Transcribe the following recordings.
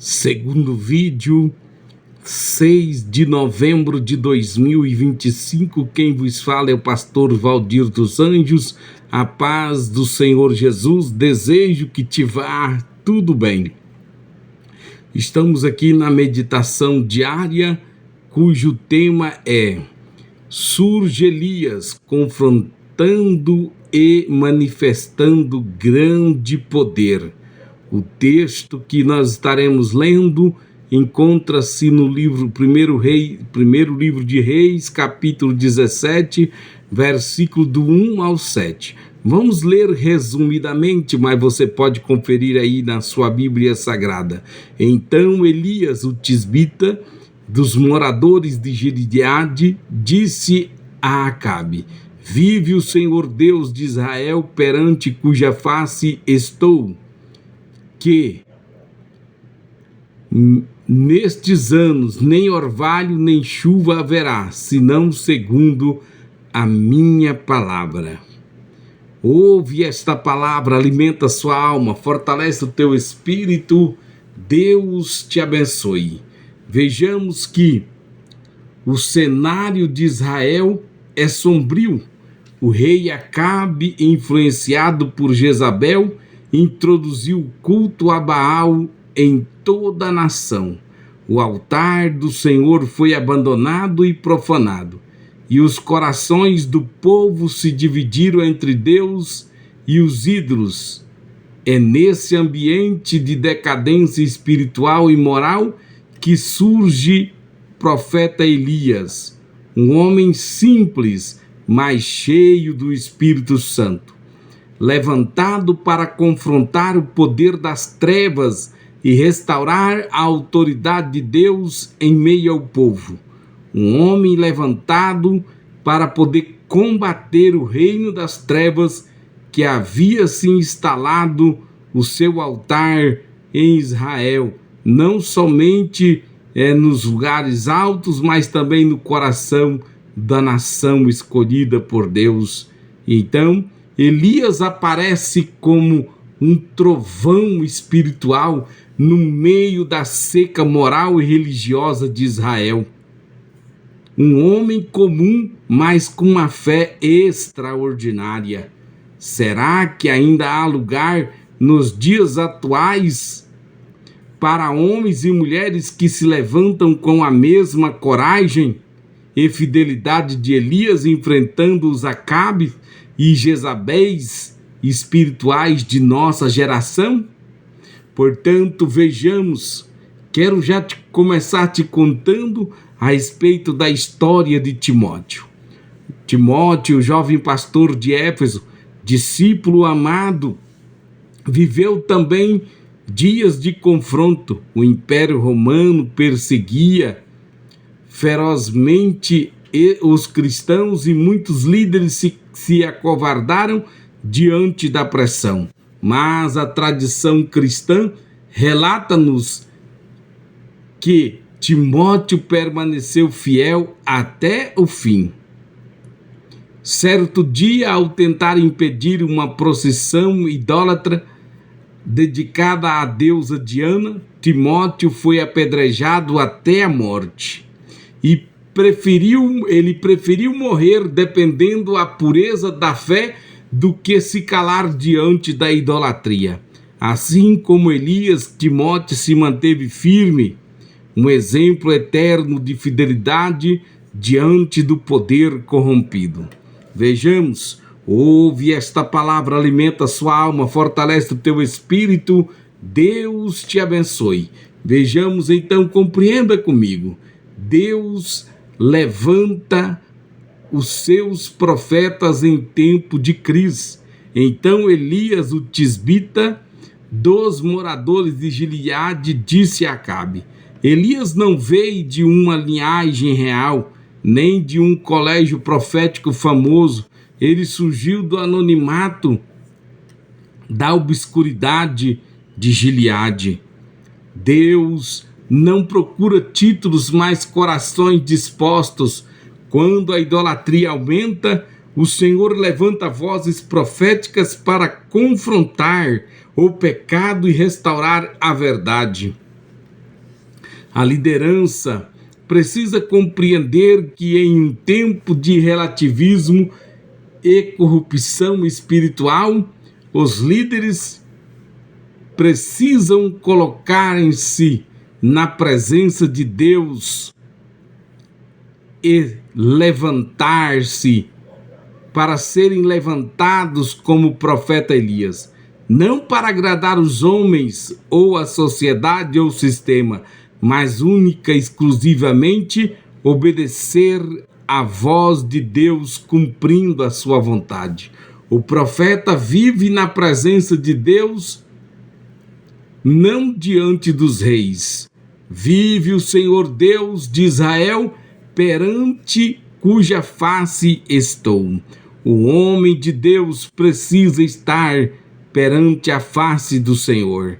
Segundo vídeo, 6 de novembro de 2025, quem vos fala é o pastor Valdir dos Anjos. A paz do Senhor Jesus, desejo que te vá tudo bem. Estamos aqui na meditação diária, cujo tema é: surge Elias confrontando e manifestando grande poder. O texto que nós estaremos lendo encontra-se no primeiro livro de Reis, capítulo 17, versículo do 1 ao 7. Vamos ler resumidamente, mas você pode conferir aí na sua Bíblia Sagrada. Então Elias, o tisbita, dos moradores de Gileade, disse a Acabe: vive o Senhor Deus de Israel, perante cuja face estou, que nestes anos nem orvalho nem chuva haverá, senão segundo a minha palavra. Ouve esta palavra, alimenta a sua alma, fortalece o teu espírito. Deus te abençoe. Vejamos que o cenário de Israel é sombrio. O rei Acabe, influenciado por Jezabel, introduziu o culto a Baal em toda a nação. O altar do Senhor foi abandonado e profanado, e os corações do povo se dividiram entre Deus e os ídolos. É nesse ambiente de decadência espiritual e moral que surge o profeta Elias, um homem simples, mas cheio do Espírito Santo, levantado para confrontar o poder das trevas e restaurar a autoridade de Deus em meio ao povo. Um homem levantado para poder combater o reino das trevas que havia se instalado o seu altar em Israel, não somente nos lugares altos, mas também no coração da nação escolhida por Deus. Então, Elias aparece como um trovão espiritual no meio da seca moral e religiosa de Israel. Um homem comum, mas com uma fé extraordinária. Será que ainda há lugar nos dias atuais para homens e mulheres que se levantam com a mesma coragem e fidelidade de Elias, enfrentando os Acabe e Jezabéis espirituais de nossa geração? Portanto, vejamos, quero já começar te contando a respeito da história de Timóteo. Timóteo, jovem pastor de Éfeso, discípulo amado, viveu também dias de confronto. O Império Romano perseguia ferozmente os cristãos e muitos líderes se acovardaram diante da pressão. Mas a tradição cristã relata-nos que Timóteo permaneceu fiel até o fim. Certo dia, ao tentar impedir uma procissão idólatra dedicada à deusa Diana, Timóteo foi apedrejado até a morte. E ele preferiu morrer dependendo a pureza da fé do que se calar diante da idolatria. Assim como Elias, Timóteo se manteve firme, um exemplo eterno de fidelidade diante do poder corrompido. Vejamos, ouve esta palavra, alimenta a sua alma, fortalece o teu espírito. Deus te abençoe. Vejamos então, compreenda comigo. Deus levanta os seus profetas em tempo de crise. Então Elias, o tisbita, dos moradores de Gileade, disse a Acabe: Elias não veio de uma linhagem real, nem de um colégio profético famoso. Ele surgiu do anonimato, da obscuridade de Gileade. Deus não procura títulos, mas corações dispostos. Quando a idolatria aumenta, o Senhor levanta vozes proféticas para confrontar o pecado e restaurar a verdade. A liderança precisa compreender que em um tempo de relativismo e corrupção espiritual, os líderes precisam colocarem-se na presença de Deus e levantar-se para serem levantados como o profeta Elias, não para agradar os homens ou a sociedade ou o sistema, mas única e exclusivamente obedecer à voz de Deus, cumprindo a sua vontade. O profeta vive na presença de Deus, não diante dos reis. Vive o Senhor Deus de Israel, perante cuja face estou. O homem de Deus precisa estar perante a face do Senhor.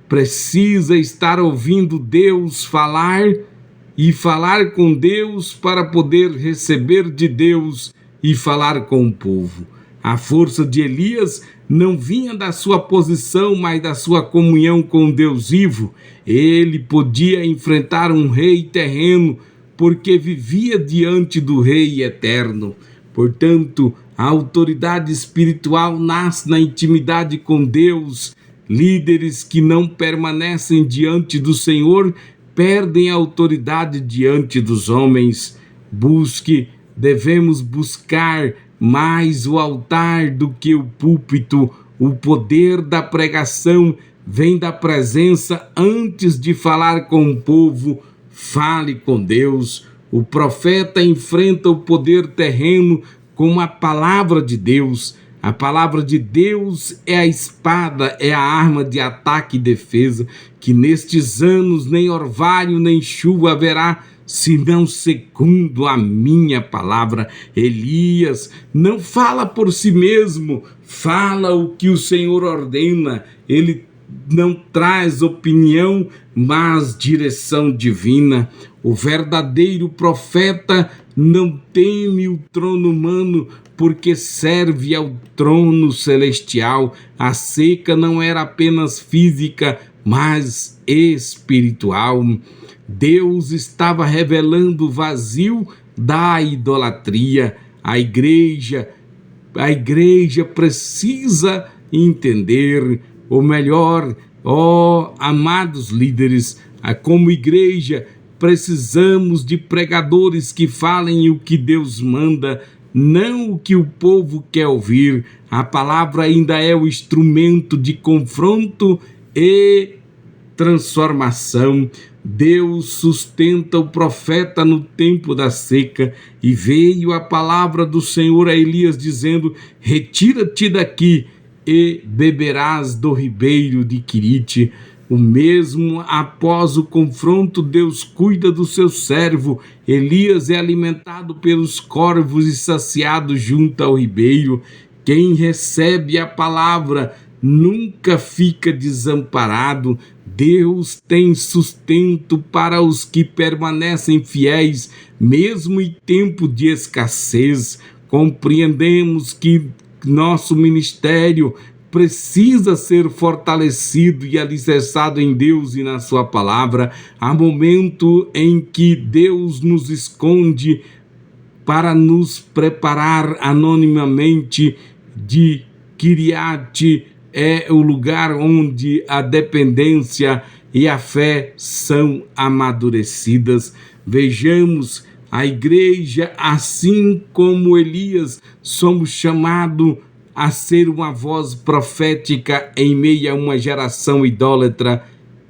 Precisa estar ouvindo Deus falar e falar com Deus para poder receber de Deus e falar com o povo. A força de Elias não vinha da sua posição, mas da sua comunhão com Deus vivo. Ele podia enfrentar um rei terreno, porque vivia diante do rei eterno. Portanto, a autoridade espiritual nasce na intimidade com Deus. Líderes que não permanecem diante do Senhor perdem a autoridade diante dos homens. Devemos buscar mais o altar do que o púlpito. O poder da pregação vem da presença. Antes de falar com o povo, fale com Deus. O profeta enfrenta o poder terreno com a palavra de Deus. A palavra de Deus é a espada, é a arma de ataque e defesa, que nestes anos nem orvalho nem chuva haverá, senão segundo a minha palavra. Elias não fala por si mesmo, fala o que o Senhor ordena. Ele não traz opinião, mas direção divina. O verdadeiro profeta não teme o trono humano, porque serve ao trono celestial. A seca não era apenas física, mas espiritual. Deus estava revelando o vazio da idolatria. A igreja precisa entender, ou melhor, amados líderes, como igreja precisamos de pregadores que falem o que Deus manda, não o que o povo quer ouvir. A palavra ainda é o instrumento de confronto e transformação. Deus sustenta o profeta no tempo da seca, e veio a palavra do Senhor a Elias dizendo: retira-te daqui e beberás do ribeiro de Querite. O mesmo após o confronto, Deus cuida do seu servo. Elias é alimentado pelos corvos e saciado junto ao ribeiro. Quem recebe a palavra nunca fica desamparado. Deus tem sustento para os que permanecem fiéis, mesmo em tempo de escassez. Compreendemos que nosso ministério precisa ser fortalecido e alicerçado em Deus e na sua palavra. Há momento em que Deus nos esconde para nos preparar anonimamente. De Kiriat é o lugar onde a dependência e a fé são amadurecidas. Vejamos, a igreja, assim como Elias, somos chamados a ser uma voz profética em meio a uma geração idólatra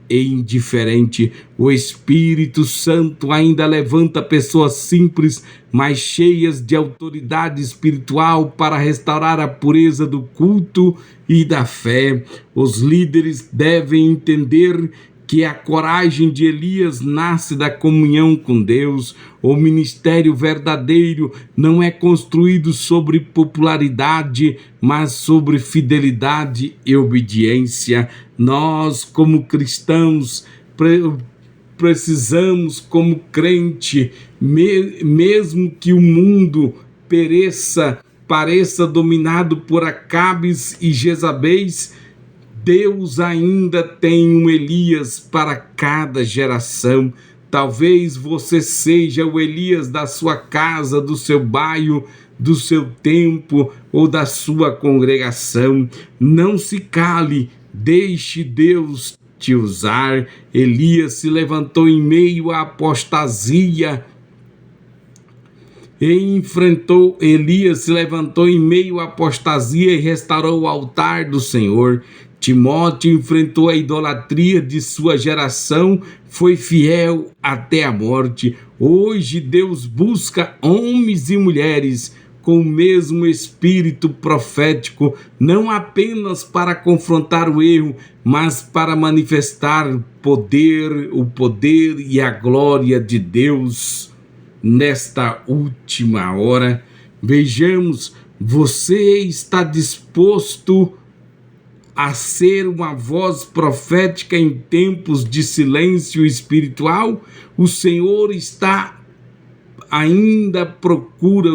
e indiferente. O Espírito Santo ainda levanta pessoas simples, mas cheias de autoridade espiritual para restaurar a pureza do culto e da fé. Os líderes devem entender que a coragem de Elias nasce da comunhão com Deus. O ministério verdadeiro não é construído sobre popularidade, mas sobre fidelidade e obediência. Nós, como cristãos, precisamos, como crente, mesmo que o mundo pareça dominado por Acabes e Jezabéis, Deus ainda tem um Elias para cada geração. Talvez você seja o Elias da sua casa, do seu bairro, do seu tempo ou da sua congregação. Não se cale, deixe Deus te usar. Elias se levantou em meio à apostasia Elias se levantou em meio à apostasia e restaurou o altar do Senhor. Timóteo enfrentou a idolatria de sua geração, foi fiel até a morte. Hoje Deus busca homens e mulheres com o mesmo espírito profético, não apenas para confrontar o erro, mas para manifestar o poder e a glória de Deus. Nesta última hora, vejamos, você está disposto a ser uma voz profética em tempos de silêncio espiritual? O Senhor ainda procura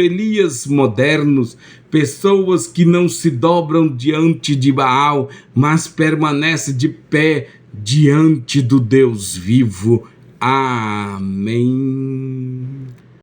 Elias modernos, pessoas que não se dobram diante de Baal, mas permanecem de pé diante do Deus vivo. Amém.